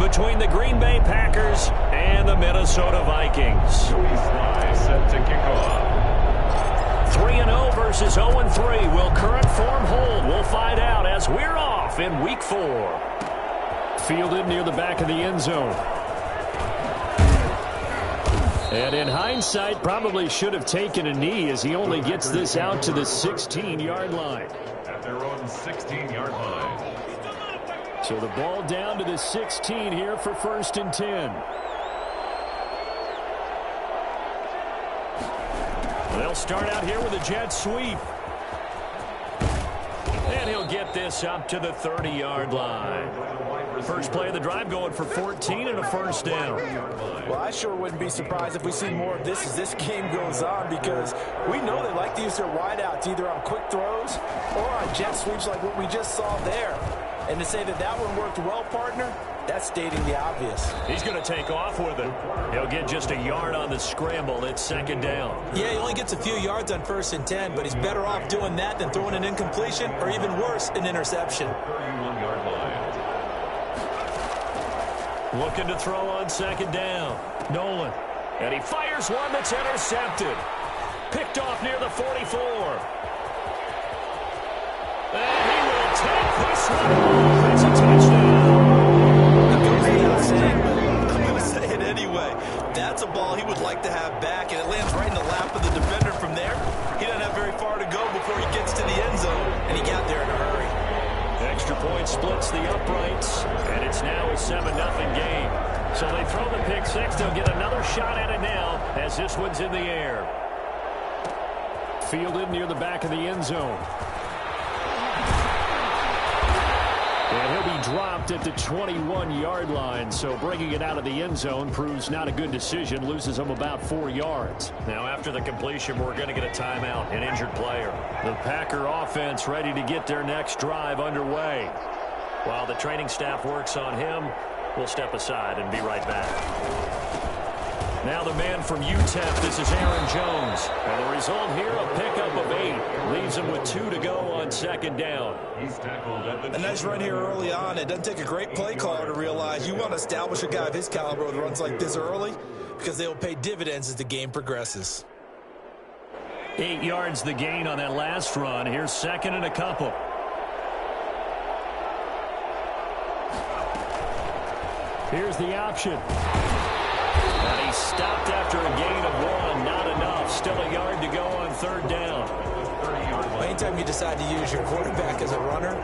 between the Green Bay Packers and the Minnesota Vikings. Set to kick off. 3-0 versus 0-3. Will current form hold? We'll find out as we're off in Week 4. Fielded near the back of the end zone. And in hindsight, probably should have taken a knee as he only gets this out to the 16-yard line. At their own 16-yard line. So the ball down to the 16 here for 1st and 10. They'll start out here with a jet sweep. And he'll get this up to the 30-yard line. First play of the drive going for 14 and a first down. Well, I sure wouldn't be surprised if we see more of this as this game goes on, because we know they like to use their wideouts either on quick throws or on jet sweeps like what we just saw there. And to say that that one worked well, partner, that's stating the obvious. He's going to take off with it. He'll get just a yard on the scramble. It's 2nd down. Yeah, he only gets a few yards on 1st and 10, but he's better off doing that than throwing an incompletion or even worse, an interception. 31-yard line. Looking to throw on 2nd down. Nolan. And he fires one that's intercepted. Picked off near the 44. And he will take this one off. It's a touchdown. That goes without saying, but I'm going to say it anyway. That's a ball he would like to have back, and it lands right in the lap of the defender from there. He doesn't have very far to go before he gets to the end zone, and he got there in a hurry. Extra point splits the uprights, and it's now a 7-0 game. So they throw the pick six. They'll get another shot at it now as this one's in the air. Fielded near the back of the end zone. And he'll be dropped at the 21-yard line, so bringing it out of the end zone proves not a good decision, loses him about 4 yards. Now, after the completion, we're going to get a timeout, an injured player. The Packer offense ready to get their next drive underway. While the training staff works on him, we'll step aside and be right back. Now the man from UTEP, this is Aaron Jones. And the result here, a pickup of 8. Leaves him with 2 to go on 2nd down. He's tackled at the A nice run here early on. It doesn't take a great play caller to realize you want to establish a guy of his caliber with runs like this early, because they will pay dividends as the game progresses. 8 yards the gain on that last run. Here's 2nd and a couple. Here's the option. And he stopped after a gain of 1. Not enough. Still a yard to go on 3rd down. Anytime you decide to use your quarterback as a runner,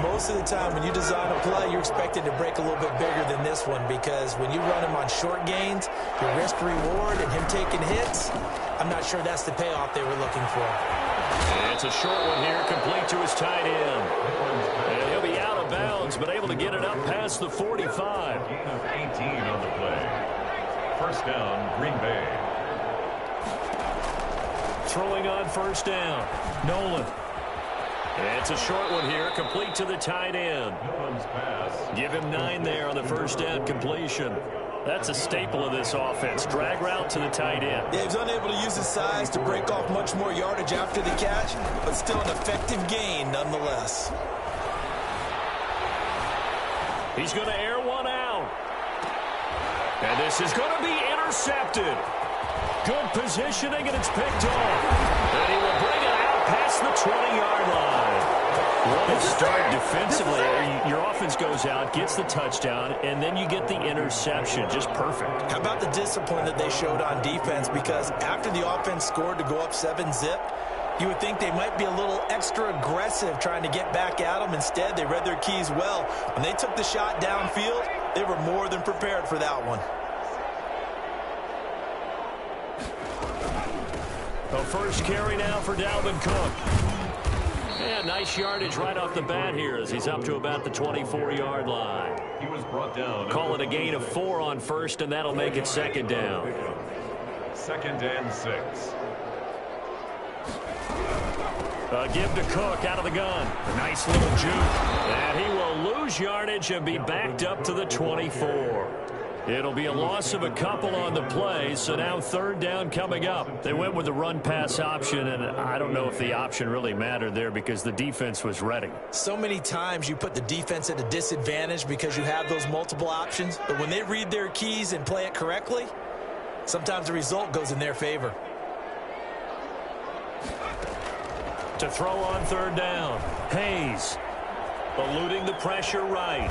most of the time when you design a play, you're expected to break a little bit bigger than this one, because when you run him on short gains, your risk-reward and him taking hits, I'm not sure that's the payoff they were looking for. And it's a short one here, complete to his tight end. And he'll be out of bounds, but able to get it up past the 45. 18 on the play. First down, Green Bay. Throwing on 1st down. Nolan. It's a short one here, complete to the tight end. Give him 9 there on the 1st down completion. That's a staple of this offense. Drag route to the tight end. Yeah, he's unable to use his size to break off much more yardage after the catch, but still an effective gain nonetheless. He's going to air one out. And this is going to be intercepted. Good positioning, and it's picked off. And he will bring it out past the 20-yard line. What a start defensively. Your offense goes out, gets the touchdown, and then you get the interception. Just perfect. How about the discipline that they showed on defense? Because after the offense scored to go up 7-zip, you would think they might be a little extra aggressive trying to get back at them. Instead, they read their keys well. When they took the shot downfield, they were more than prepared for that one. The first carry now for Dalvin Cook. Yeah, nice yardage right off the bat here as he's up to about the 24-yard line. He was brought down. Call it a gain of 4 on 1st, and that'll make it 2nd down. 2nd and 6. Give to Cook out of the gun. A nice little juke. And he will lose yardage and be backed up to the 24. It'll be a loss of a couple on the play, so now third down coming up. They went with the run-pass option, and I don't know if the option really mattered there because the defense was ready. So many times you put the defense at a disadvantage because you have those multiple options, but when they read their keys and play it correctly, sometimes the result goes in their favor. To throw on third down, Hayes eluding the pressure right.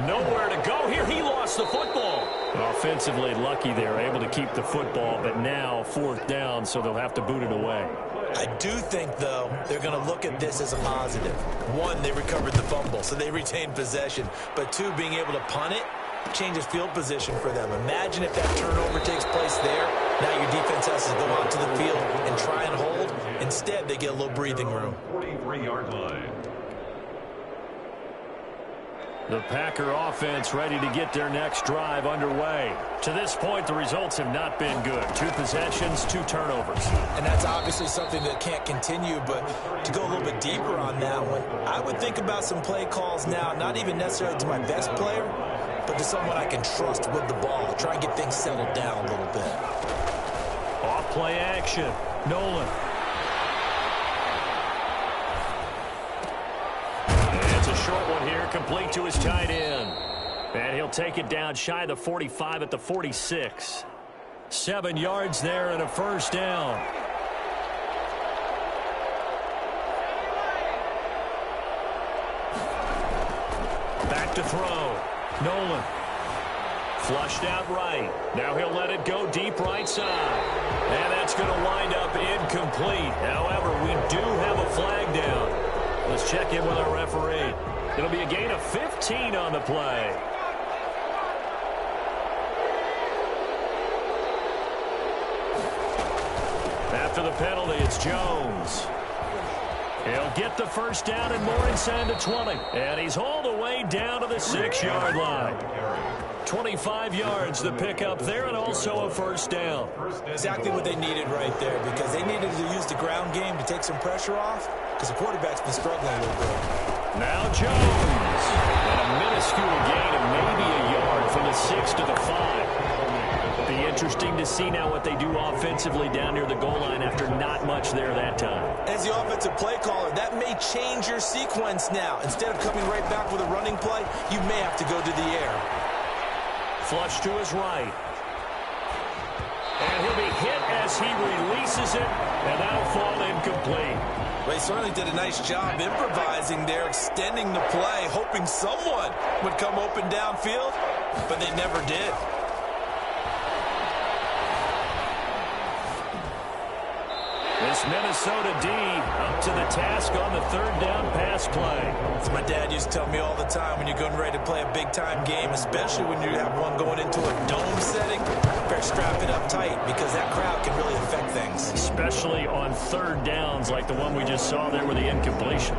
Nowhere to go here. He lost the football. Offensively lucky they're able to keep the football, but now fourth down, so they'll have to boot it away. I do think, though, they're going to look at this as a positive. One, they recovered the fumble, so they retained possession. But two, being able to punt it changes field position for them. Imagine if that turnover takes place there. Now your defense has to go out to the field and try and hold. Instead, they get a little breathing room. 43-yard line. The Packer offense ready to get their next drive underway. To this point, the results have not been good. 2 possessions, 2 turnovers. And that's obviously something that can't continue, but to go a little bit deeper on that one, I would think about some play calls now, not even necessarily to my best player, but to someone I can trust with the ball, try and get things settled down a little bit. Off play action. Nolan. Short one here, complete to his tight end. And he'll take it down shy of the 45 at the 46. 7 yards there and a first down. Back to throw. Nolan. Flushed out right. Now he'll let it go deep right side. And that's going to wind up incomplete. However, we do have a flag down. Let's check in with our referee. It'll be a gain of 15 on the play. After the penalty, it's Jones. He'll get the first down and more inside the 20. And he's hauled away down to the 6-yard line. 25 yards the pickup there and also a first down. Exactly what they needed right there because they needed to use the ground game to take some pressure off because the quarterback's been struggling a little bit. Now Jones. And a minuscule gain of maybe a yard from the 6 to the 5. Be interesting to see now what they do offensively down near the goal line after not much there that time. As the offensive play caller, that may change your sequence now. Instead of coming right back with a running play, you may have to go to the air. Flush to his right. And he'll be hit as he releases it, and that'll fall incomplete. Well, he certainly did a nice job improvising there, extending the play, hoping someone would come open downfield, but they never did. This Minnesota D up to the task on the third down pass play. As my dad used to tell me all the time, when you're getting ready to play a big-time game, especially when you have one going into a dome setting, better strap it up tight because that crowd can really affect things. Especially on third downs like the one we just saw there with the incompletion.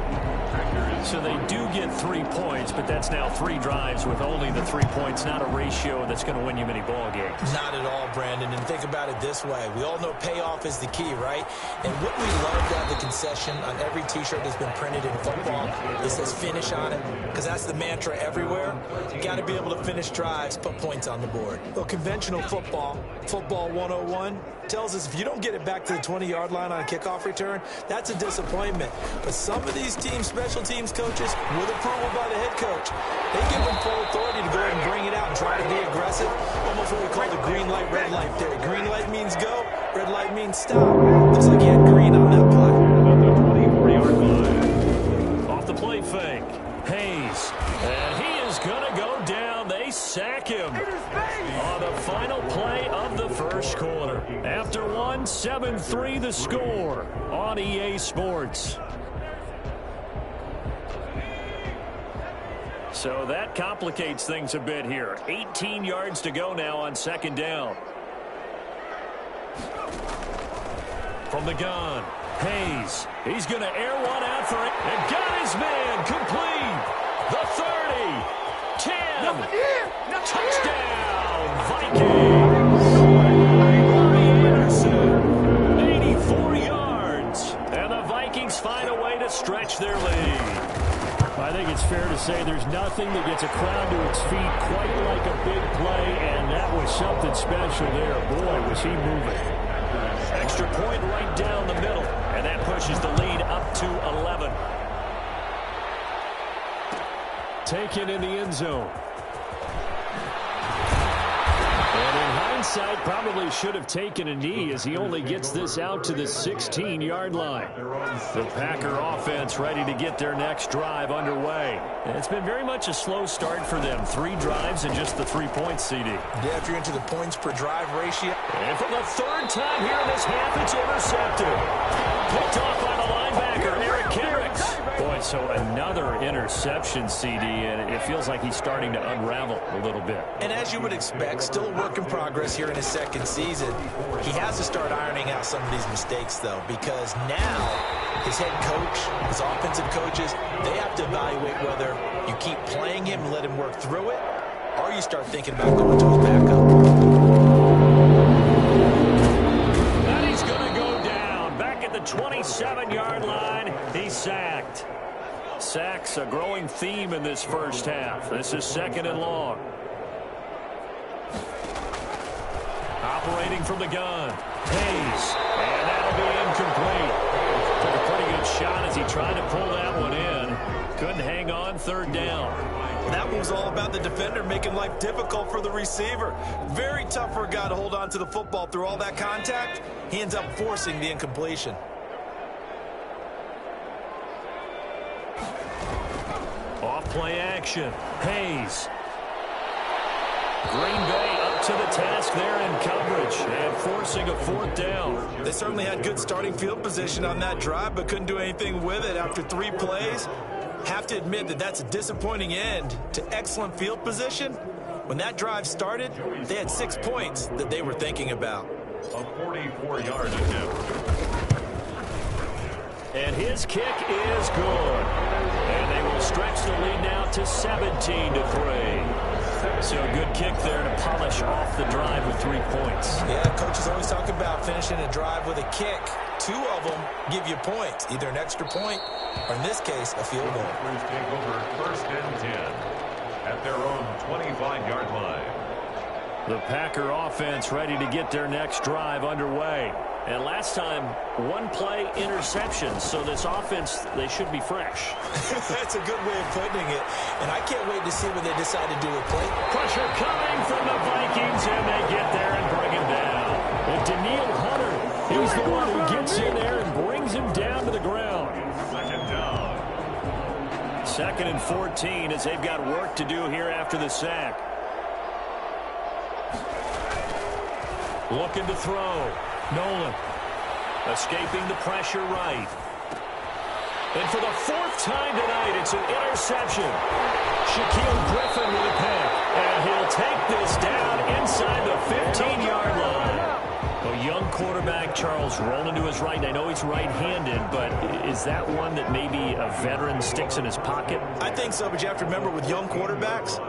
So they do get 3 points, but that's now 3 drives with only the 3 points, not a ratio that's going to win you many ball games. Not at all, Brandon. And think about it this way. We all know payoff is the key, right? And wouldn't we love to have the concession on every T-shirt that's been printed in football that says finish on it? Because that's the mantra everywhere. You got to be able to finish drives, put points on the board. Well, conventional football 101, tells us if you don't get it back to the 20-yard line on a kickoff return, that's a disappointment. But some of these teams, special teams coaches, with approval by the head coach, they give them full authority to go ahead and bring it out and try to be aggressive. Almost what we call the green light, red light theory. Green light means go, red light means stop. Looks like he had green on that play. Off the play fake, Hayes. And he is going to go down. They sack him on the final play of the first quarter. After one, 7-3 the score on EA Sports. So that complicates things a bit here. 18 yards to go now on second down. From the gun, Hayes. He's going to air one out for it. And got his man complete. The 30, 10, touchdown, Vikings. Robbie Anderson, 84 yards. And the Vikings find a way to stretch their lead. I think it's fair to say there's nothing that gets a crowd to its feet quite like a big play, and that special there. Boy, was he moving. Extra point right down the middle, and that pushes the lead up to 11. Taken in the end zone. And in hindsight, probably should have taken a knee as he only gets this out to the 16-yard line. The Packer offense ready to get their next drive underway. And it's been very much a slow start for them. 3 drives and just the 3 points, CD. Yeah, if you're into the points per drive ratio. And for the 3rd time here in this half, it's intercepted. Picked off by the linebacker, Eric Kendricks. Boy, so another interception, CD, and it feels like he's starting to unravel a little bit. And as you would expect, still a work in progress here in his 2nd season. He has to start ironing out some of these mistakes, though, because now his head coach, his offensive coaches, they have to evaluate whether you keep playing him and let him work through it, or you start thinking about going to his backup. And he's going to go down. Back at the 27-yard line, he's sacked. Sacks a growing theme in this first half. This is 2nd and long. Operating from the gun. Hayes. And that'll be incomplete. Took a pretty good shot as he tried to pull that one in. Couldn't hang on. 3rd down. That was all about the defender making life difficult for the receiver. Very tough for a guy to hold on to the football through all that contact. He ends up forcing the incompletion. Off-play action. Hayes. Green Bay up to the task there in coverage and forcing a 4th down. They certainly had good starting field position on that drive, but couldn't do anything with it after 3 plays. Have to admit that that's a disappointing end to excellent field position. When that drive started, they had 6 points that they were thinking about. A 44-yard attempt. And his kick is good. And they will stretch the lead now to 17-3. So a good kick there to polish off the drive with 3 points. Yeah, coaches always talk about finishing a drive with a kick. 2 of them give you points, either an extra point or, in this case, a field goal. Packers take over 1st and 10 at their own 25-yard line. The Packer offense ready to get their next drive underway. And last time, 1-play interception. So this offense, they should be fresh. That's a good way of putting it. And I can't wait to see what they decide to do with play. Pressure coming from the Vikings, and they get there and bring him down. And Daniil Hunter, he's the one who gets in there and brings him down to the ground. 2nd down. 2nd and 14 as they've got work to do here after the sack. Looking to throw. Nolan escaping the pressure right. And for the 4th time tonight, it's an interception. Shaquille Griffin with a pick. And he'll take this down inside the 15-yard line. A young quarterback, Charles, rolling to his right. I know he's right-handed, but is that one that maybe a veteran sticks in his pocket? I think so, but you have to remember with young quarterbacks,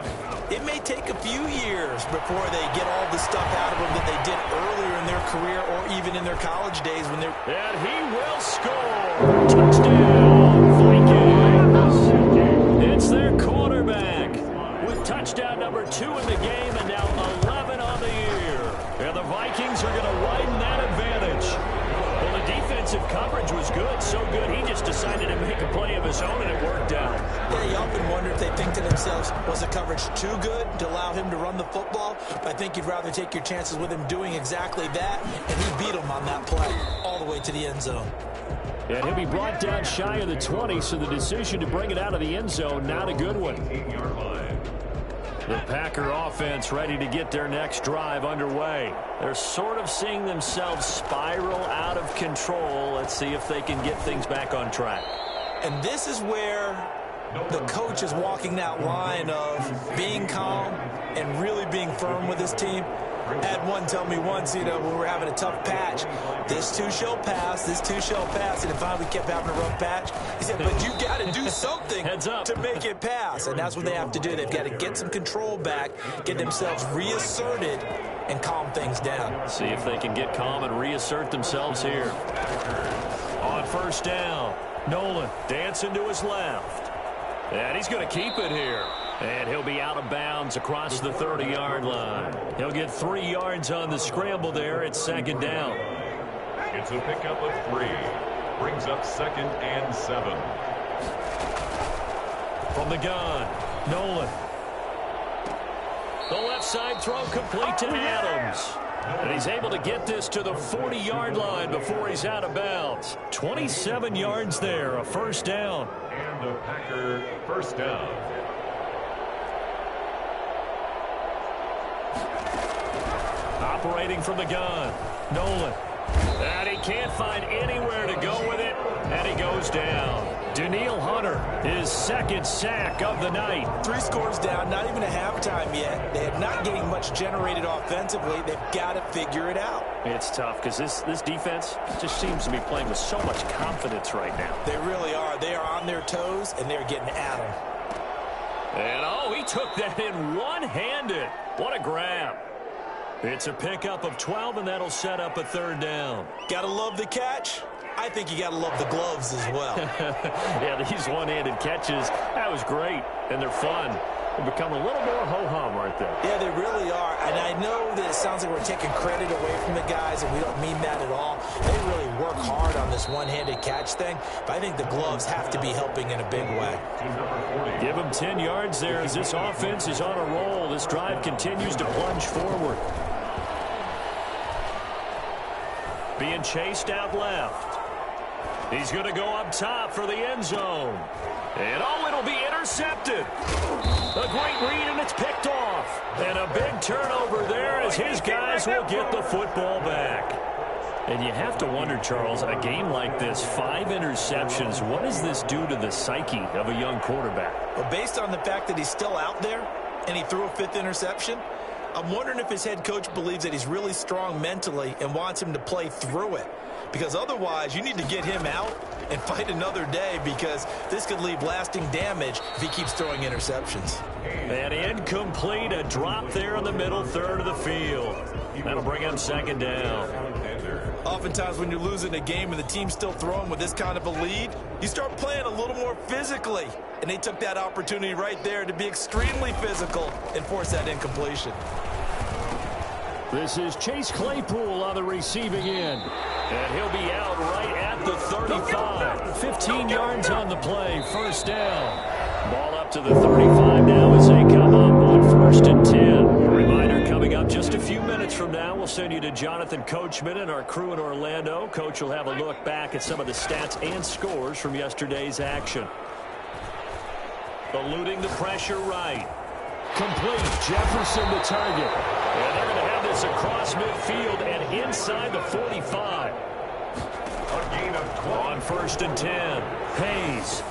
it may take a few years before they get all the stuff out of them that they did earlier in their career or even in their college days when they're... And he will score. Touchdown, Vikings. It's their quarterback with touchdown number 2 in the game and now 11 on the year. And the Vikings are going to widen that advantage. Well, the defensive coverage was good, so good he just decided to make a play of his own, and it worked out. Yeah, you often wonder if they think to themselves, was the coverage too good to allow him to run the football? But I think you'd rather take your chances with him doing exactly that, and he beat him on that play all the way to the end zone. And he'll be brought down shy of the 20, so the decision to bring it out of the end zone, not a good one. 8-yard line. The Packer offense ready to get their next drive underway. They're sort of seeing themselves spiral out of control. Let's see if they can get things back on track. And this is where the coach is walking that line of being calm and really being firm with his team. I had one tell me once, when we were having a tough patch, this too shall pass, this too shall pass, and finally we kept having a rough patch. He said, but you got to do something to make it pass, and that's what they have to do. They've got to get some control back, get themselves reasserted, and calm things down. See if they can get calm and reassert themselves here. On 1st down, Nolan dancing to his left. And he's going to keep it here. And he'll be out of bounds across the 30-yard line. He'll get 3 yards on the scramble there. It's second down. It's a pickup of 3. Brings up 2nd and 7. From the gun, Nolan. The left side throw complete to Adams. And he's able to get this to the 40-yard line before he's out of bounds. 27 yards there, a first down. And a Packer first down. Operating from the gun, Nolan. And he can't find anywhere to go with it, and he goes down. Danielle Hunter, his 2nd sack of the night. 3 scores down, not even a halftime yet. They are not getting much generated offensively. They've got to figure it out. It's tough because this defense just seems to be playing with so much confidence right now. They really are. They are on their toes, and they're getting at them. And, oh, he took that in one-handed. What a grab. It's a pickup of 12, and that'll set up a third down. Gotta love the catch. I think you gotta love the gloves as well. Yeah, these one-handed catches, that was great, and they're fun. They've become a little more ho-hum, aren't they? Yeah, they really are. And I know that it sounds like we're taking credit away from the guys, and we don't mean that at all. They really work hard on this one-handed catch thing, but I think the gloves have to be helping in a big way. Give them 10 yards there as this offense is on a roll. This drive continues to plunge forward. Being chased out left. He's going to go up top for the end zone. And, oh, it'll be intercepted. A great read, and it's picked off. And a big turnover there as his guys will get the football back. And you have to wonder, Charles, a game like this, 5 interceptions, what does this do to the psyche of a young quarterback? Well, based on the fact that he's still out there and he threw a 5th interception, I'm wondering if his head coach believes that he's really strong mentally and wants him to play through it. Because otherwise, you need to get him out and fight another day, because this could leave lasting damage if he keeps throwing interceptions. And incomplete, a drop there in the middle third of the field. That'll bring him second down. Oftentimes when you're losing a game and the team's still throwing with this kind of a lead, you start playing a little more physically. And they took that opportunity right there to be extremely physical and force that incompletion. This is Chase Claypool on the receiving end. And he'll be out right at the 35. 15 yards on the play, first down. Ball up to the 35 now as they come up on 1st and 10. A reminder coming up just a few minutes from now, we'll send you to Jonathan Coachman and our crew in Orlando. Coach will have a look back at some of the stats and scores from yesterday's action. Eluding the pressure right. Complete. Jefferson the target. And they're going to have this across midfield and inside the 45. A gain of 12. On 1st and 10. Hayes.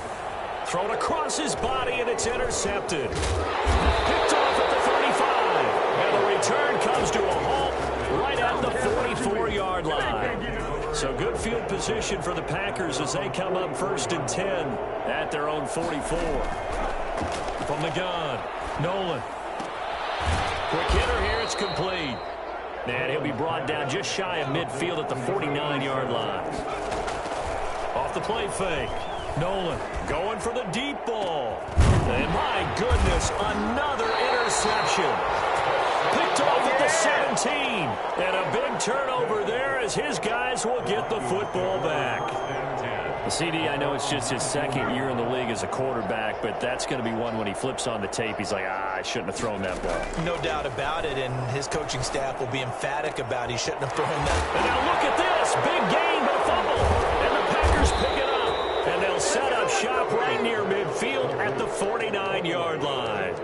Thrown across his body, and it's intercepted. Picked off at the 35. And the return comes to a halt right at the 44-yard line. So good field position for the Packers as they come up 1st and 10 at their own 44. From the gun, Nolan. Quick hitter here, it's complete. And he'll be brought down just shy of midfield at the 49-yard line. Off the play fake, Nolan going for the deep ball. And my goodness, another interception. Picked off at the 17. And a big turnover there as his guys will get the football back. CD, I know it's just his 2nd year in the league as a quarterback, but that's going to be one when he flips on the tape. He's like, I shouldn't have thrown that ball. No doubt about it, and his coaching staff will be emphatic about he shouldn't have thrown that. And now look at this. Big gain, but a fumble. And the Packers pick it up. And they'll set up shop right near midfield at the 49-yard line.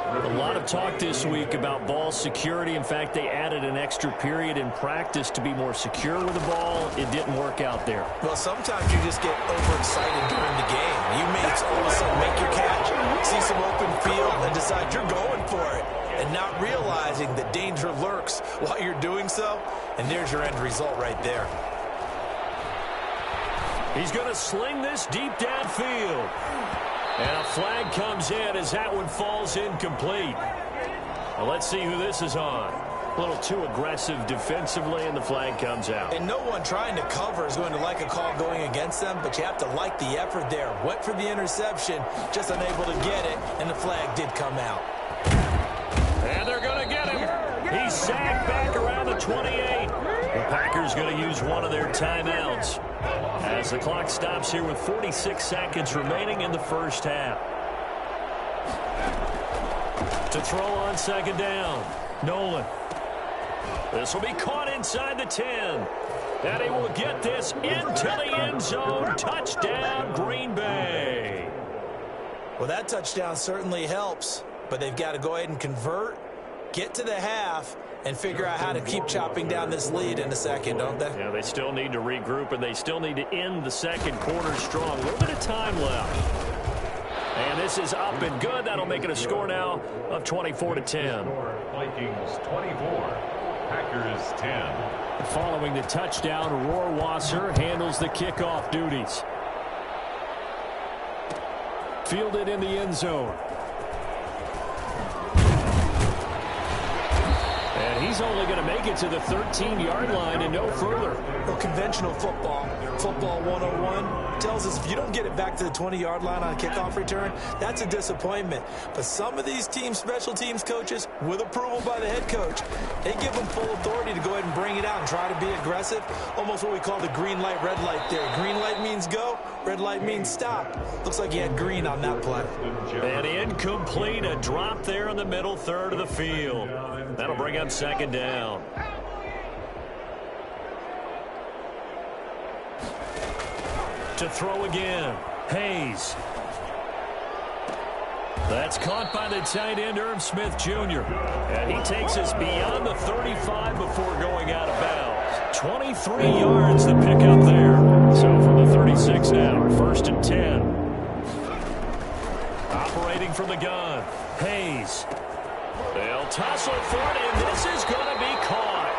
A lot of talk this week about ball security. In fact, they added an extra period in practice to be more secure with the ball. It didn't work out there. Well, sometimes you just get overexcited during the game. You may all of a sudden make your catch, see some open field, and decide you're going for it, and not realizing that danger lurks while you're doing so. And there's your end result right there. He's going to sling this deep downfield. And a flag comes in as that one falls incomplete. Well, let's see who this is on. A little too aggressive defensively, and the flag comes out. And no one trying to cover is going to like a call going against them, but you have to like the effort there. Went for the interception, just unable to get it, and the flag did come out. And they're going to get him. He's sacked back around the 28. The Packers going to use one of their timeouts as the clock stops here with 46 seconds remaining in the first half. To throw on second down, Nolan. This will be caught inside the 10. And he will get this into the end zone. Touchdown, Green Bay. Well, that touchdown certainly helps, but they've got to go ahead and convert, get to the half, and figure out how to keep chopping down this lead in the second, don't they? Yeah, they still need to regroup, and they still need to end the second quarter strong. A little bit of time left. And this is up and good. That'll make it a score now of 24-10. Vikings 24, Packers 10. Following the touchdown, Rohrwasser handles the kickoff duties. Fielded in the end zone. And he's only going to make it to the 13-yard line and no further. Well, conventional football 101, tells us if you don't get it back to the 20-yard line on a kickoff return, that's a disappointment. But some of these special teams coaches, with approval by the head coach, they give them full authority to go ahead and bring it out and try to be aggressive. Almost what we call the green light, red light theory. Green light means go, red light means stop. Looks like he had green on that play. And incomplete, a drop there in the middle third of the field. That'll bring up second down. To throw again, Hayes. That's caught by the tight end, Irv Smith Jr. And he takes us beyond the 35 before going out of bounds. 23 yards to pick up there. So from the 36 now, first and 10. Operating from the gun, Hayes. They'll tussle for it, and this is going to be caught.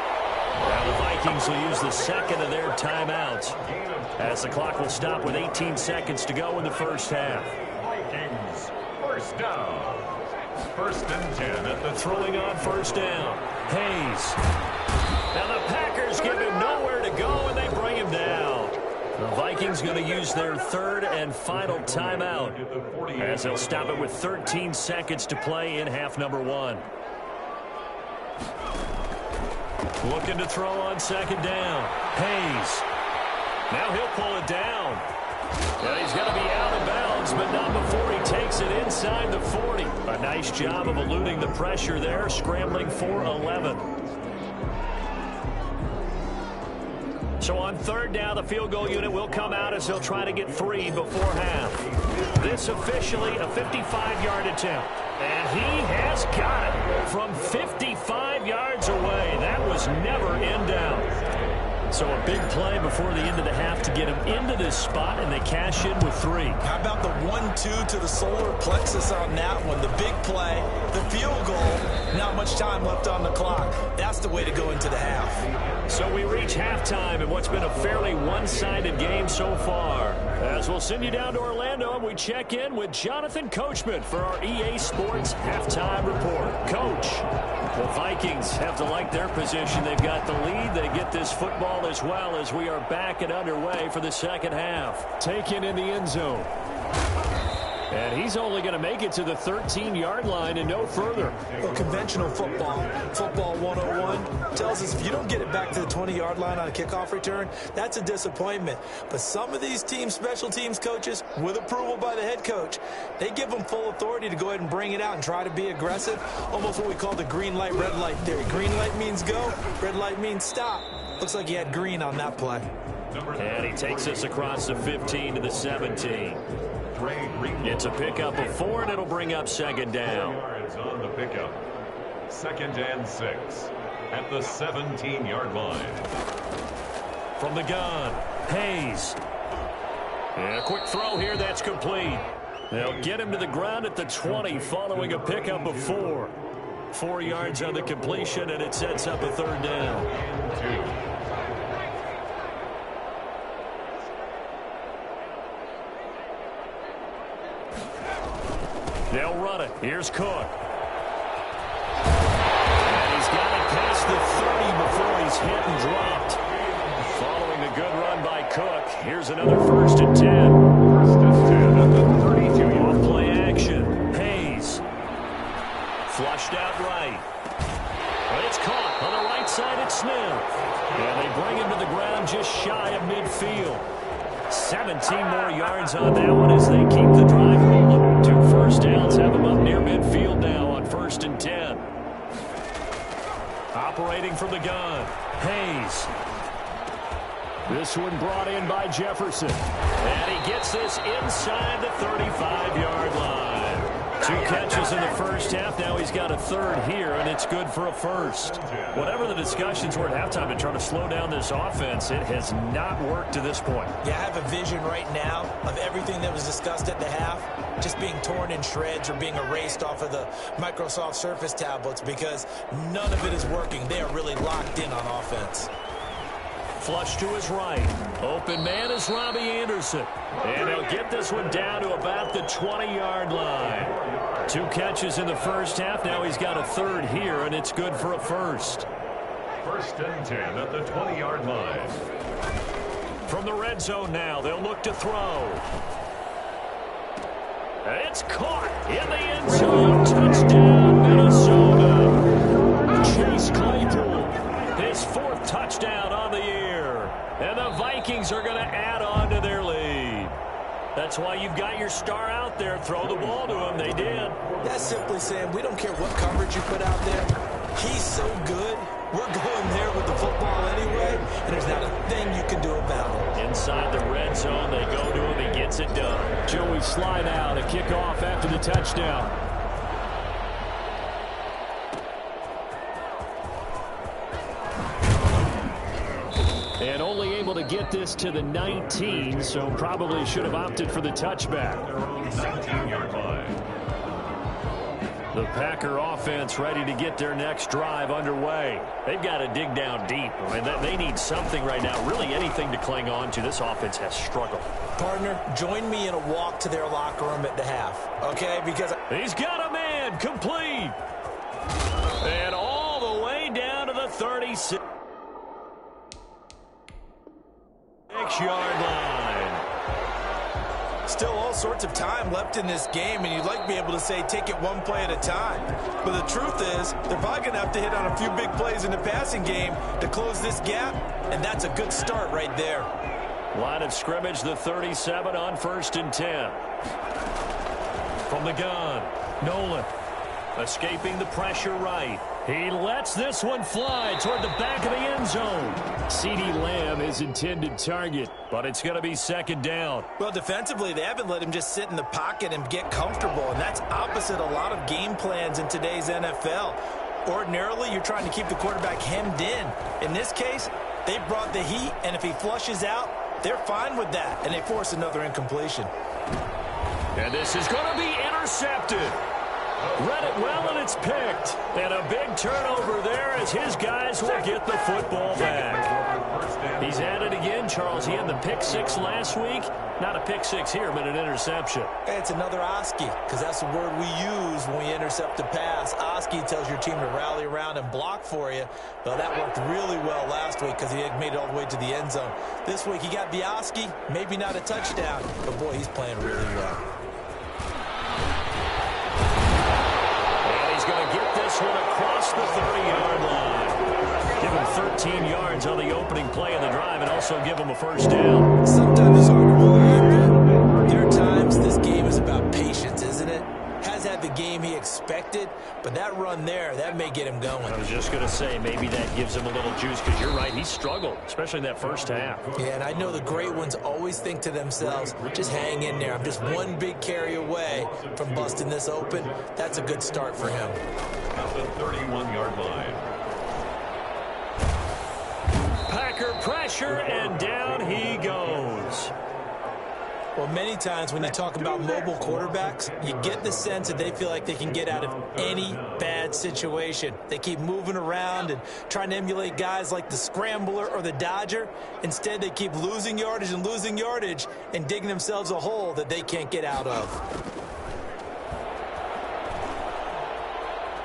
Now the Vikings will use the second of their timeouts as the clock will stop with 18 seconds to go in the first half. Vikings first down. First and 10 at the throwing on first down. Hayes. Now the Packers give him nowhere to go, and they bring him down. The Vikings going to use their third and final timeout as they'll stop it with 13 seconds to play in half number one. Looking to throw on second down. Hayes. Now he'll pull it down. And he's going to be out of bounds, but not before he takes it inside the 40. A nice job of eluding the pressure there, scrambling for 11. So on third down, the field goal unit will come out as they'll try to get 3 before half. This officially a 55-yard attempt. And he has got it from 55 yards away. That was never in doubt. So a big play before the end of the half to get him into this spot, and they cash in with 3. How about the 1-2 to the solar plexus on that one? The big play, the field goal, not much time left on the clock. That's the way to go into the half. So we reach halftime in what's been a fairly one-sided game so far. As we'll send you down to Orlando, and we check in with Jonathan Coachman for our EA Sports Halftime Report. Coach, the Vikings have to like their position. They've got the lead. They get this football as well as we are back and underway for the second half. Taken in the end zone. And he's only going to make it to the 13-yard line and no further. Well, conventional football 101, tells us if you don't get it back to the 20-yard line on a kickoff return, that's a disappointment. But some of these special teams coaches, with approval by the head coach, they give them full authority to go ahead and bring it out and try to be aggressive. Almost what we call the green light, red light theory. Green light means go, red light means stop. Looks like he had green on that play. And he takes us across the 15 to the 17. It's a pickup of 4, and it'll bring up second down. Yards on the pickup. Second and 6 at the 17-yard line. From the gun, Hayes. And a quick throw here, that's complete. They'll get him to the ground at the 20 following a pickup of 4. 4 yards on the completion, and it sets up a third down. They'll run it. Here's Cook. And he's got it past the Cook. Here's another 1st and 10. 1st and 10 at the 32. Off play action. Hayes. Flushed out right. But it's caught on the right side at Smith. And they bring him to the ground just shy of midfield. 17 more yards on that one as they keep the drive rolling. 2 first downs have them up near midfield now on 1st and 10. Operating from the gun. Hayes. This one brought in by Jefferson. And he gets this inside the 35-yard line. 2 catches in the first half. Now he's got a 3rd here, and it's good for a 1st. Whatever the discussions were at halftime to try to slow down this offense, it has not worked to this point. Yeah, I have a vision right now of everything that was discussed at the half just being torn in shreds or being erased off of the Microsoft Surface tablets because none of it is working. They are really locked in on offense. Flush to his right. Open man is Robbie Anderson. And he'll get this one down to about the 20-yard line. 2 catches in the first half. Now he's got a 3rd here, and it's good for a 1st. 1st and 10 at the 20-yard line. From the red zone now, they'll look to throw. It's caught in the end zone. Touchdown, Minnesota. Chase Claypool, his 4th touchdown on the year. And the Vikings are going to add on to their lead. That's why you've got your star out there. Throw the ball to him. They did. That's simply saying we don't care what coverage you put out there. He's so good. We're going there with the football anyway, and there's not a thing you can do about it. Inside the red zone, they go to him. He gets it done. Joey slide out, a kickoff after the touchdown. And only able to get this to the 19, so probably should have opted for the touchback. 19-yard line. The Packer offense ready to get their next drive underway. They've got to dig down deep. I mean, they need something right now, really anything to cling on to. This offense has struggled. Partner, join me in a walk to their locker room at the half, okay? Because he's got a man complete. And all the way down to the 36. 6-yard line. Still all sorts of time left in this game, and you'd like to be able to say take it one play at a time. But the truth is, they're probably going to have to hit on a few big plays in the passing game to close this gap, and that's a good start right there. Line of scrimmage, the 37 on 1st and 10. From the gun, Nolan escaping the pressure right. He lets this one fly toward the back of the end zone. CeeDee Lamb is intended target, but it's going to be 2nd down. Well, defensively, they haven't let him just sit in the pocket and get comfortable, and that's opposite a lot of game plans in today's NFL. Ordinarily, you're trying to keep the quarterback hemmed in. In this case, they brought the heat, and if he flushes out, they're fine with that, and they force another incompletion. And this is going to be intercepted. Read it well, and it's picked. And a big turnover there as his guys will get the football back. He's at it again, Charles. He had the pick 6 last week. Not a pick 6 here, but an interception. It's another Oski, because that's the word we use when we intercept a pass. Oski tells your team to rally around and block for you. Well, that worked really well last week because he had made it all the way to the end zone. This week he got the Oski, maybe not a touchdown, but boy, he's playing really well. Going to get this one across the 30-yard line. Give him 13 yards on the opening play of the drive and also give him a 1st down. Sometimes it's hard to believe, but there are times this game is about patience, isn't it? Has had the game he expected, but that run there, that may get him going. I was just going to say, maybe that gives him a little juice, because you're right, he struggled, especially in that first half. Yeah, and I know the great ones always think to themselves, just hang in there. I'm just one big carry away from busting this open. That's a good start for him. At the 31-yard line. Packer pressure, and down he goes. Well, many times when you talk about mobile quarterbacks, you get the sense that they feel like they can get out of any bad situation. They keep moving around and trying to emulate guys like the Scrambler or the Dodger. Instead, they keep losing yardage and digging themselves a hole that they can't get out of.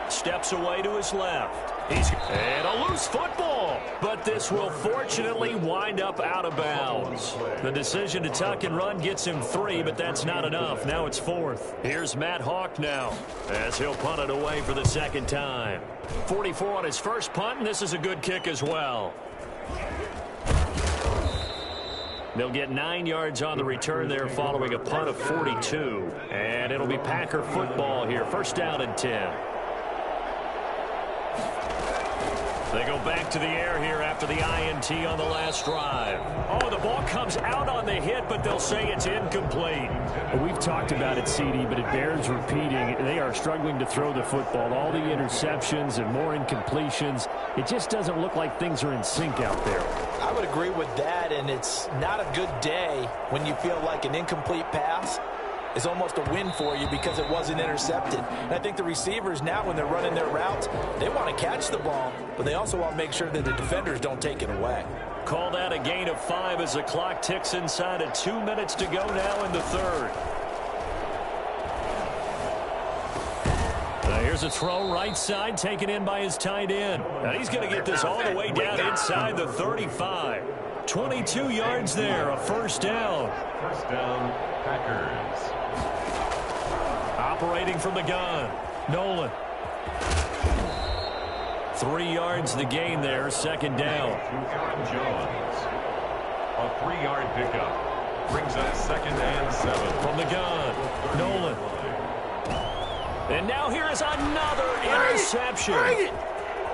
Steps away to his left. And a loose football, but this will fortunately wind up out of bounds. The decision to tuck and run gets him 3, but that's not enough. Now it's 4th. Here's Matt Hawk now as he'll punt it away for the second time. 44 on his first punt, and this is a good kick as well. They'll get 9 yards on the return there following a punt of 42. And it'll be Packer football here. First down and 10. They go back to the air here after the INT on the last drive. Oh, the ball comes out on the hit, but they'll say it's incomplete. We've talked about it, CD, but it bears repeating. They are struggling to throw the football. All the interceptions and more incompletions. It just doesn't look like things are in sync out there. I would agree with that, and it's not a good day when you feel like an incomplete pass is almost a win for you because it wasn't intercepted. And I think the receivers now, when they're running their routes, they want to catch the ball, but they also want to make sure that the defenders don't take it away. Call that a gain of 5 as the clock ticks inside of 2 minutes to go now in the third. Here's a throw right side, taken in by his tight end. And he's going to get this all the way down inside the 35. 22 yards there, a first down. First down, Packers. Operating from the gun, Nolan. 3 yards the gain there, second down. Aaron Jones. A 3-yard pickup. Brings up 2nd and 7. From the gun, Nolan. And now here is another interception.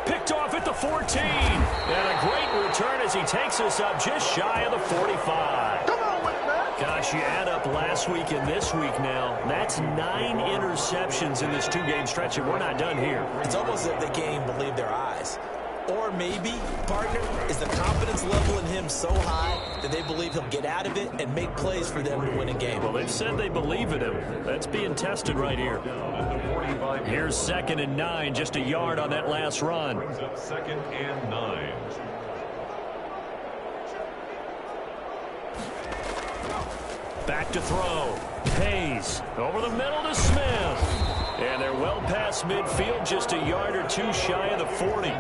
Picked off at the 14. And a great return as he takes us up just shy of the 45. Come on, man. Gosh, you add up last week and this week now. That's 9 interceptions in this 2-game stretch, and we're not done here. It's almost as if they can't even believe their eyes. Or maybe, partner, is the confidence level in him so high that they believe he'll get out of it and make plays for them to win a game. Well, they've said they believe in him. That's being tested right here. Here's 2nd and 9, just a yard on that last run. Brings up 2nd and 9. Back to throw. Hayes over the middle to Smith. And they're well past midfield, just a yard or 2 shy of the 40.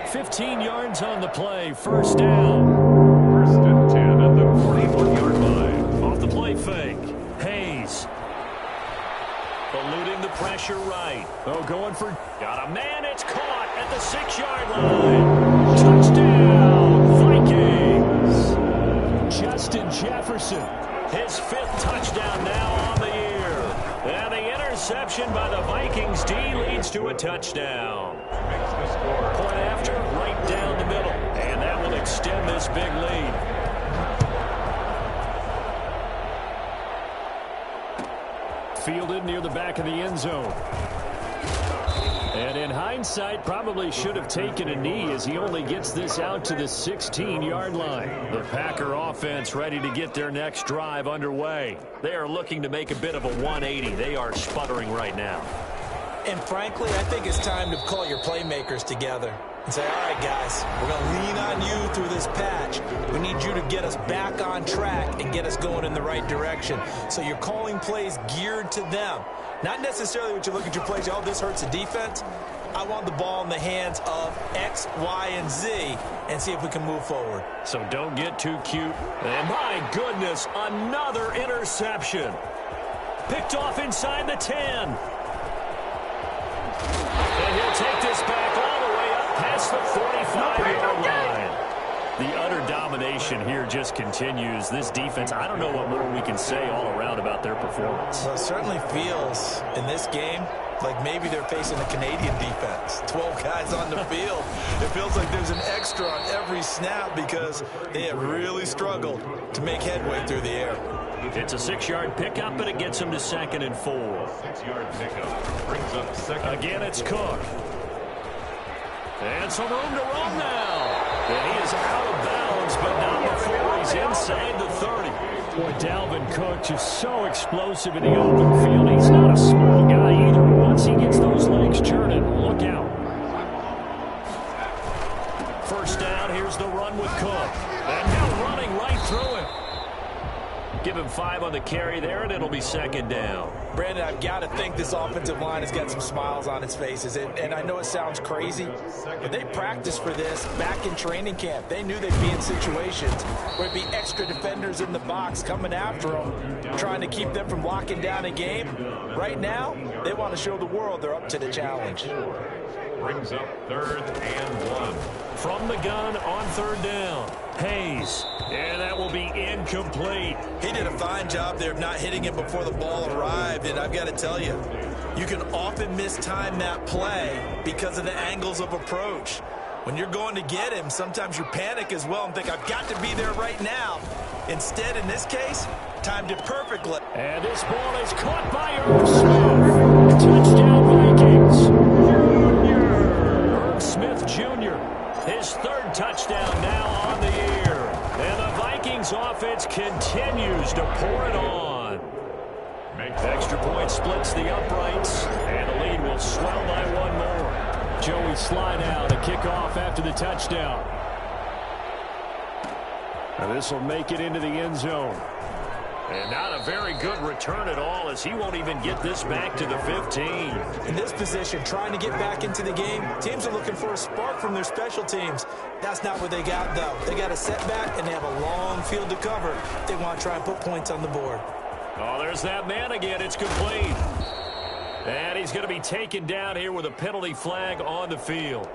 15 yards on the play, first down. First and 10 at the 41-yard line. Off the play fake. Hayes. Eluding the pressure right. Oh, going for... Got a man, it's caught at the 6-yard line. Touchdown, Vikings. Justin Jefferson. His 5th touchdown now on the year. And the interception by the Vikings D leads to a touchdown. Makes the score. Point after, right down the middle. And that will extend this big lead. Fielded near the back of the end zone. And in hindsight, probably should have taken a knee as he only gets this out to the 16-yard line. The Packer offense ready to get their next drive underway. They are looking to make a bit of a 180. They are sputtering right now. And frankly, I think it's time to call your playmakers together and say, all right, guys, we're going to lean on you through this patch. We need you to get us back on track and get us going in the right direction. So you're calling plays geared to them. Not necessarily what you look at your plays, oh, this hurts the defense. I want the ball in the hands of X, Y, and Z and see if we can move forward. So don't get too cute. And my goodness, another interception. Picked off inside the 10. And he'll take this back all the way up past the 45-yard line. The utter domination here just continues. This defense, I don't know what more we can say all around about their performance. Well, it certainly feels in this game like maybe they're facing a Canadian defense. 12 guys on the field. It feels like there's an extra on every snap because they have really struggled to make headway through the air. It's a 6-yard pickup, but it gets him to 2nd and 4. 6-yard pickup. Brings up 2nd. Again, it's Cook. And some room to run now. And he is out of bounds, but not before he's inside the 30. Boy, Dalvin Cook just so explosive in the open field. He's not a small guy either. Once he gets those legs churning, look out. First down, here's the run with Cook. And now running right through him. Give him 5 on the carry there, and it'll be second down. Brandon, I've got to think this offensive line has got some smiles on its faces. And I know it sounds crazy, but they practiced for this back in training camp. They knew they'd be in situations where it'd be extra defenders in the box coming after them, trying to keep them from locking down a game. Right now, they want to show the world they're up to the challenge. Brings up 3rd and 1. From the gun on 3rd down, Hayes. And that will be incomplete. He did a fine job there of not hitting it before the ball arrived, and I've got to tell you, you can often mistime that play because of the angles of approach. When you're going to get him, sometimes you panic as well and think, I've got to be there right now. Instead, in this case, timed it perfectly. And this ball is caught by Smith. Touchdown, Vikings. Smith Jr., his 3rd touchdown now on the year. And the Vikings offense continues to pour it on. Extra point splits the uprights, and the lead will swell by 1 more. Joey slide out, a kickoff after the touchdown. And this will make it into the end zone. And not a very good return at all, as he won't even get this back to the 15. In this position, trying to get back into the game, teams are looking for a spark from their special teams. That's not what they got, though. They got a setback, and they have a long field to cover. They want to try and put points on the board. Oh, there's that man again. It's complete. And he's going to be taken down here with a penalty flag on the field.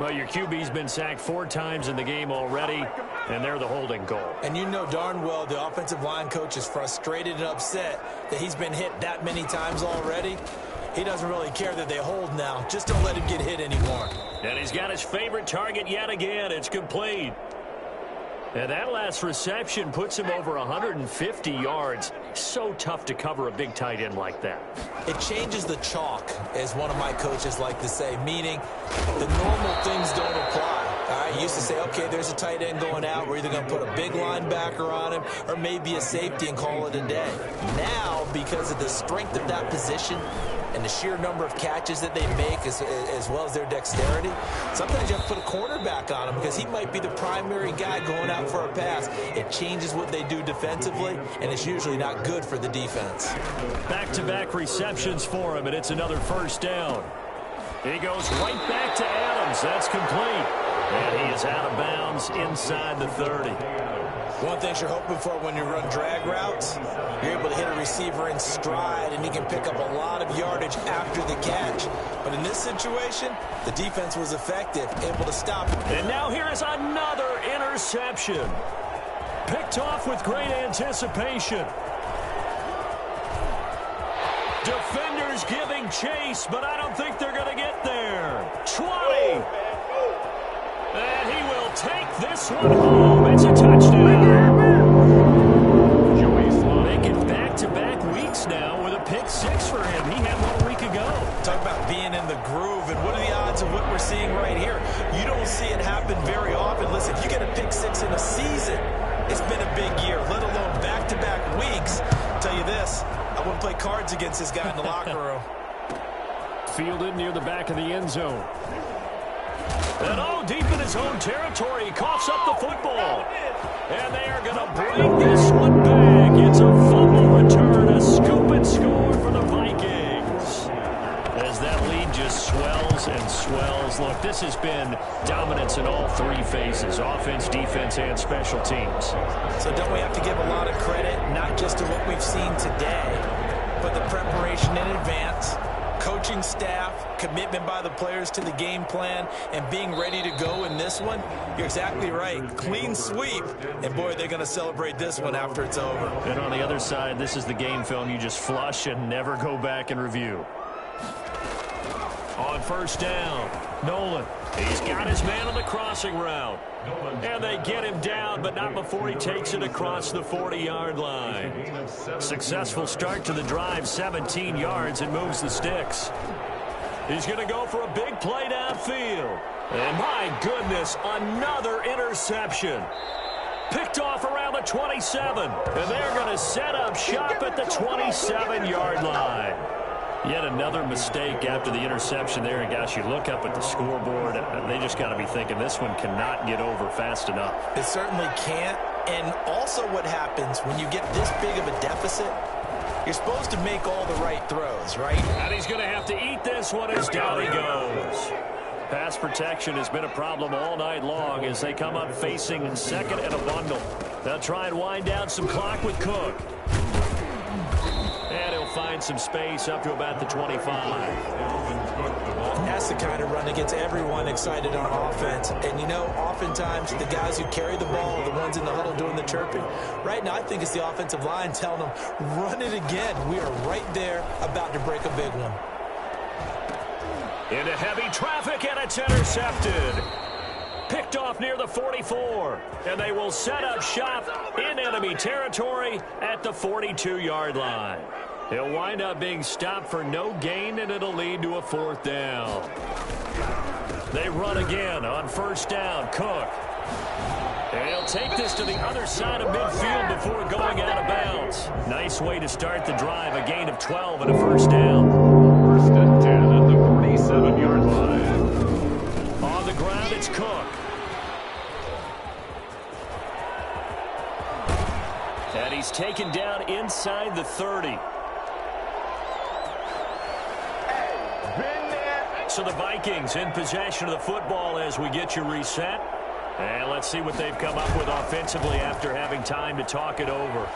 Well, your QB's been sacked 4 times in the game already, and they're the holding goal. And you know darn well the offensive line coach is frustrated and upset that he's been hit that many times already. He doesn't really care that they hold now. Just don't let him get hit anymore. And he's got his favorite target yet again. It's complete. And that last reception puts him over 150 yards. So tough to cover a big tight end like that. It changes the chalk, as one of my coaches like to say, meaning the normal things don't apply. All right, you used to say, okay, there's a tight end going out. We're either going to put a big linebacker on him or maybe a safety and call it a day. Now, because of the strength of that position and the sheer number of catches that they make as well as their dexterity, sometimes you have to put a cornerback on him because he might be the primary guy going out for a pass. It changes what they do defensively, and it's usually not good for the defense. Back-to-back receptions for him, and it's another 1st down. He goes right back to Adams. That's complete. And he is out of bounds inside the 30. One thing you're hoping for when you run drag routes, you're able to hit a receiver in stride, and he can pick up a lot of yardage after the catch. But in this situation, the defense was effective, able to stop it. And now here is another interception. Picked off with great anticipation. Defenders giving chase, but I don't think they're going to get there. 20. And he will take this one home. It's a touchdown. Making back-to-back weeks now with a pick-6 for him. He had 1 week ago. Talk about being in the groove, and what are the odds of what we're seeing right here? You don't see it happen very often. Listen, if you get a pick-6 in a season, it's been a big year, let alone back-to-back weeks. I'll tell you this, I wouldn't play cards against this guy in the locker room. Fielded near the back of the end zone. And deep in his own territory, he coughs up the football. And they are going to bring this one back. It's a fumble return, a scoop and score for the Vikings. As that lead just swells and swells. Look, this has been dominance in all 3 phases, offense, defense, and special teams. So don't we have to give a lot of credit, not just to what we've seen today, but the preparation in advance, coaching staff, commitment by the players to the game plan, and being ready to go in this one? You're exactly right. Clean sweep, and boy, they're going to celebrate this one after it's over. And on the other side, this is the game film you just flush and never go back and review. On 1st down, Nolan. He's got his man on the crossing route. And they get him down, but not before he takes it across the 40-yard line. Successful start to the drive, 17 yards, and moves the sticks. He's going to go for a big play downfield. And my goodness, another interception. Picked off around the 27. And they're going to set up shop at the 27-yard line. Yet another mistake after the interception there. And, gosh, you look up at the scoreboard, they just got to be thinking this one cannot get over fast enough. It certainly can't. And also what happens when you get this big of a deficit, you're supposed to make all the right throws, right? And he's going to have to eat this one as down he goes. Pass protection has been a problem all night long as they come up facing second and a bundle. They'll try and wind down some clock with Cook. And he'll find some space up to about the 25. That's the kind of run that gets everyone excited on offense. And, you know, oftentimes the guys who carry the ball are the ones in the huddle doing the chirping. Right now, I think it's the offensive line telling them, run it again. We are right there about to break a big one. Into heavy traffic, and it's intercepted. Picked off near the 44. And they will set up shop in enemy territory at the 42-yard line. He'll wind up being stopped for no gain, and it'll lead to a 4th down. They run again on 1st down. Cook. And he'll take this to the other side of midfield before going out of bounds. Nice way to start the drive. A gain of 12 and a 1st down. 1st and 10 at the 47-yard line. On the ground, it's Cook. And he's taken down inside the 30. So the Vikings in possession of the football as we get you reset. And let's see what they've come up with offensively after having time to talk it over.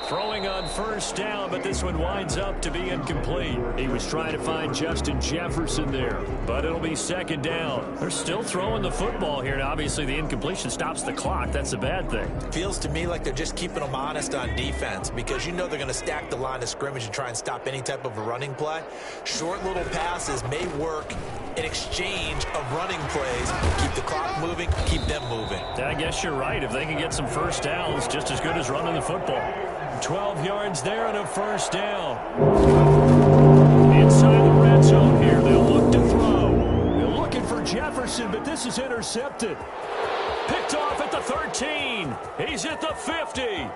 Throwing on 1st down, but this one winds up to be incomplete. He was trying to find Justin Jefferson there, but it'll be 2nd down. They're still throwing the football here, and obviously the incompletion stops the clock. That's a bad thing. Feels to me like they're just keeping them honest on defense because you know they're going to stack the line of scrimmage and try and stop any type of a running play. Short little passes may work in exchange of running plays. Keep the clock moving, keep them moving. I guess you're right. If they can get some 1st downs, just as good as running the football. 12 yards there and a 1st down. Inside the red zone here, they'll look to throw. They're looking for Jefferson, but this is intercepted. Picked off at the 13. He's at the 50.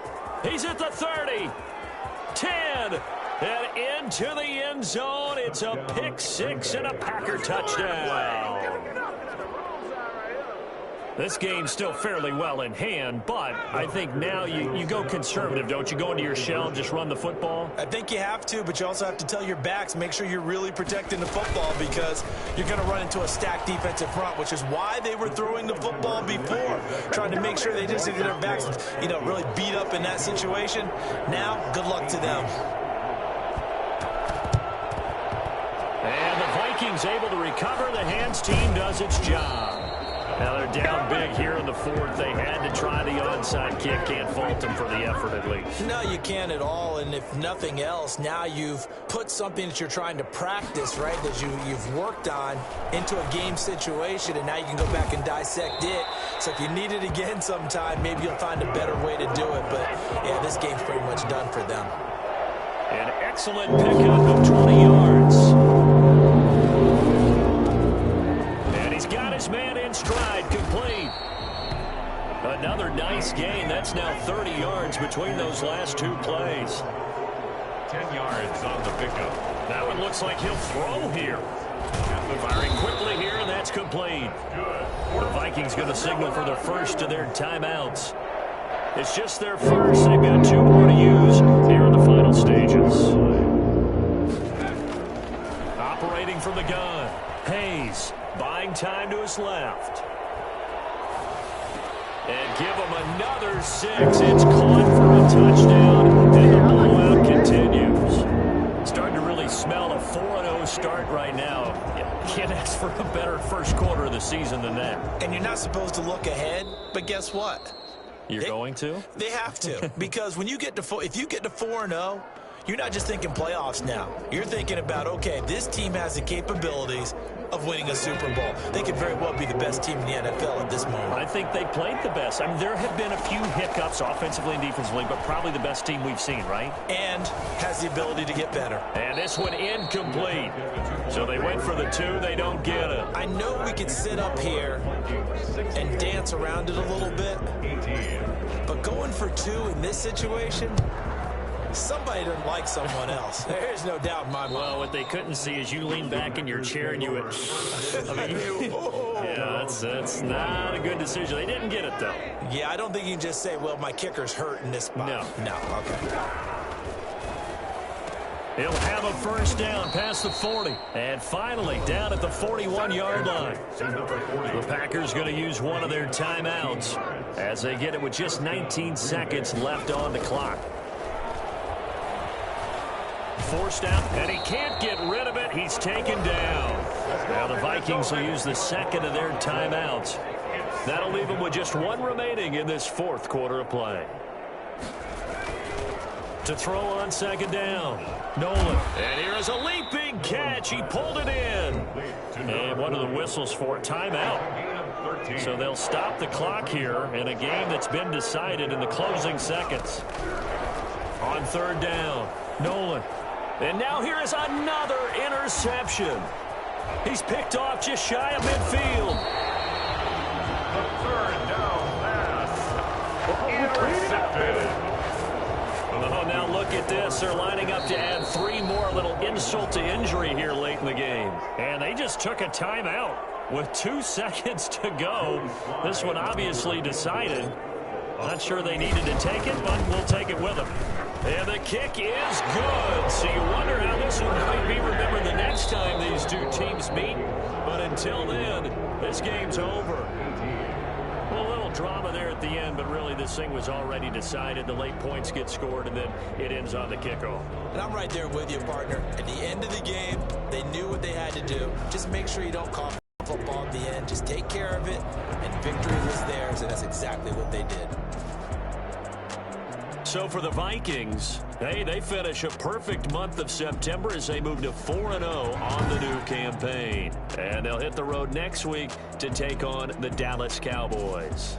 He's at the 30. 10. And into the end zone. It's a pick 6 and a Packer touchdown. This game's still fairly well in hand, but I think now you go conservative, don't you? Go into your shell and just run the football? I think you have to, but you also have to tell your backs, make sure you're really protecting the football because you're going to run into a stacked defensive front, which is why they were throwing the football before, trying to make sure they just get their backs, really beat up in that situation. Now, good luck to them. And the Vikings able to recover. The hands team does its job. Now they're down big here in the 4th. They had to try the onside kick. Can't fault them for the effort at least. No, you can't at all. And if nothing else, now you've put something that you're trying to practice, right, that you've worked on into a game situation, and now you can go back and dissect it. So if you need it again sometime, maybe you'll find a better way to do it. But, yeah, this game's pretty much done for them. An excellent pickup of 20 yards. And he's got his man in stride, complete. Another nice gain. That's now 30 yards between those last 2 plays. 10 yards on the pickup. That one looks like he'll throw here. Firing quickly here, and that's complete. The Vikings going to signal for their first of their timeouts. It's just their first. They've got 2 more to use here in the final stages. Operating from the gun. Hayes buying time to his left. And give him another 6. It's caught for a touchdown, and the blowout continues. Starting to really smell a 4-0 start right now. Can't ask for a better first quarter of the season than that. And you're not supposed to look ahead, but guess what? You're going to? They have to, because when you get to if you get to 4-0, you're not just thinking playoffs now. You're thinking about, okay, this team has the capabilities of winning a Super Bowl. They could very well be the best team in the NFL at this moment. I think they played the best. I mean, there have been a few hiccups offensively and defensively, but probably the best team we've seen, right? And has the ability to get better. And this one incomplete. So they went for the 2. They don't get it. I know we could sit up here and dance around it a little bit, but going for 2 in this situation, Somebody doesn't like someone else. There's no doubt in my mind. Well, what they couldn't see is you lean back in your chair and you went, I mean, yeah, that's not a good decision. They didn't get it, though. Yeah, I don't think you can just say, well, my kicker's hurt in this spot. No, okay. He'll have a first down past the 40. And finally, down at the 41-yard line. The Packers going to use one of their timeouts as they get it with just 19 seconds left on the clock. Forced out, and he can't get rid of it. He's taken down. Now the Vikings will use the second of their timeouts. That'll leave them with just one remaining in this fourth quarter of play. To throw on second down, Nolan. And here is a leaping catch. He pulled it in. And one of the whistles for timeout. So they'll stop the clock here in a game that's been decided in the closing seconds. On third down, Nolan. And now here is another interception. He's picked off just shy of midfield. The third down pass. Intercepted. Oh, now look at this. They're lining up to add three more. A little insult to injury here late in the game. And they just took a timeout with 2 seconds to go. This one obviously decided. Not sure they needed to take it, but we'll take it with them. And the kick is good. So you wonder how this one might be remembered the next time these two teams meet. But until then, this game's over. Well, a little drama there at the end, but really this thing was already decided. The late points get scored, and then it ends on the kickoff. And I'm right there with you, partner. At the end of the game, they knew what they had to do. Just make sure you don't cough football at the end. Just take care of it, and victory was theirs, and that's exactly what they did. So for the Vikings, hey, they finish a perfect month of September as they move to 4-0 on the new campaign. And they'll hit the road next week to take on the Dallas Cowboys.